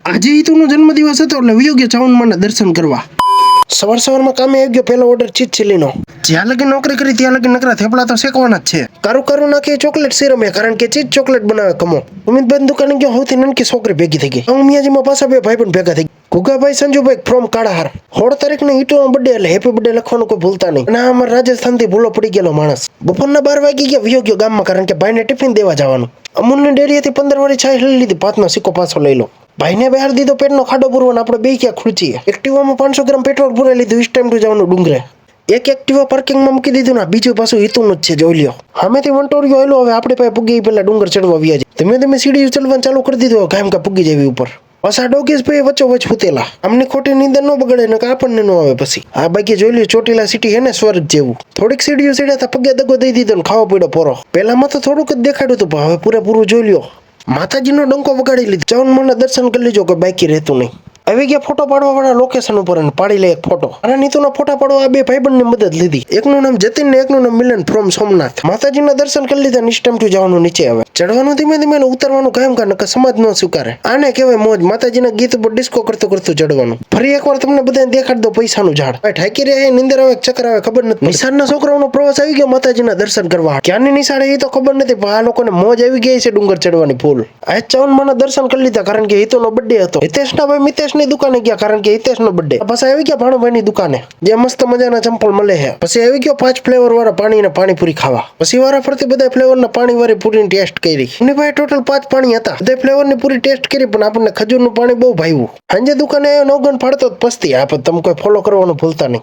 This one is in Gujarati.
આજે હિતુનો જન્મદિવસ હતો એટલે વયો ગયો ચાવનમાના દર્શન કરવા. સવારમાં કામે આવી ગયો. પહેલો ઓર્ડર ચીઝ ચીલીનો. જ્યાં લગી નોકરી કરી ત્યાં લગી નકરા થેપલા તો શેકવાના જ છે. કારું નાખી ચોકલેટ સિરમ કારણ કે ચીઝ ચોકલેટ બનાવે કમો. ઉમેદભાઈ દુકાને ગયો. સૌથી નાનકી છોકરી ભેગી થઈ ગઈ. મિયાજીમાં પાછા બે ભાઈ પણ ભેગા થઈ ગયા. ગુગાભાઈ સંજુભાઈ ફ્રોમ કાળાહાર. 16 તારીખને હિતુનો બર્થડે એટલે હેપી બર્થડે લખવાનું કોઈ ભૂલતા નહીં. અને અમારા રાજસ્થાનથી ભૂલો પડી ગયેલો માણસ. બપોરના 12 વાગી ગયા. વયો ગયો ગામમાં કારણ કે ભાઈને ટિફિન દેવા જવાનું. અમૂલની ડેરીએથી 15 વાળી છાશ લઈ લીધી. 5નો સિક્કો પાછો લઈ લો. ભાઈને બહાર દીધો પેટનો ખાડો પૂરવાનો. આપણે બે ક્યાં ખુરચીએ. એક્ટિવામાં 500 ગ્રામ પેટ્રોલ પૂરાઈ લીધું. ઇસ ટાઈમ ટુ જવાનું ડુંગરે. એક એક્ટિવા પાર્કિંગમાં મૂકી દીધું ને બીજું પાછું હિતુનું જ છે. જોઈ લ્યો. સામેથી વંટોરિયો આવેલો. હવે આપણે પાસે પૂગી પેલા ડુંગર ચડવા વ્યા જાય. ધીમે ધીમે સીડી ચડવાનું ચાલુ કરી દીધું. કાયમ કા પૂગી જાય ઉપર. પાછા ડોગીસ ભાઈ વચ્ચોવચ્ચ હુતેલા. આમની ખોટી નીંદર ન બગડે ને આપણને ન આવે પછી. આ બાકી જોઈ લ્યો ચોટીલા સિટી હે ને સ્વર્ગ જેવું. થોડીક સીડીઓ સીડ્યા પગે દગો દઈ દીધો ને ખાવા પડ્યો પોરો. પેલામાં તો થોડુંક જ દેખાડ્યું હતું પણ હવે પૂરેપૂરું જોઈ લ્યો. માતાજીનો ડંકો વગાડી લીધો. ચાવનમાના દર્શન કરી લેજો. કોઈ બાકી રહેતું નહીં. આવી ગયા ફોટો પાડવા વાળા લોકેશન ઉપર અને પાડી લે એક ફોટો. અને નીતુના ફોટા પાડવા આ બે ભાઈબંધની મદદ લીધી. એકનું નામ જતીન ને એકનું નામ મિલન ફ્રોમ સોમનાથ. માતાજીના દર્શન કરી લીધા. નિષ્ઠામ ટુ જવાનું નીચે આવે. ચડવાનું ધીમે ધીમે ઉતરવાનું કાયમ કા નકર સમાજ ન સ્વીકારે. આને કહેવાય મોજ. માતાજીના ગીત ઉપર ડિસ્કો કરતું ચડવાનું. ફરી એકવાર તમને બધાને દેખાડ દો પૈસાનું ઝાડ. ઠાકી રહ્યા નિંદર આવે ચક્કર આવે ખબર નથી. નિશાળના છોકરાઓનો પ્રવાસ આવી ગયો માતાજીના દર્શન કરવા. ક્યાંની નિશાળે એ તો ખબર નથી પણ આ લોકોને મોજ આવી ગઈ છે ડુંગર ચડવાની ફૂલ. આ ચાવનમાના દર્શન કરી લીધા કારણ કે હિતુનો બર્થડે હતો. હિતેશના ભાઈ મિતેશની દુકાને ગયા કારણ કે હિતેશનો બર્થડે. પછી આવી ગયા ભાણુભાઈની દુકાને જે મસ્ત મજાના ચંપલ મળે છે. પછી આવી ગયો 5 ફ્લેવર વાળા પાણી ને પાણીપુરી ખાવા. પછી વારા ફરતી બધા ફ્લેવરના પાણી વાળી પૂરીની ટેસ્ટ કરી. એમની પાસે ટોટલ 5 પાણી હતા. બધા ફ્લેવરની પૂરી ટેસ્ટ કરી પણ આપણને ખજૂરનું પાણી બહુ ભાવ્યું. સાંજે દુકાને આવ્યો 9 ગણ ફાડતો પસ્તી. તમે કોઈ ફોલો કરવાનું ભૂલતા નહીં.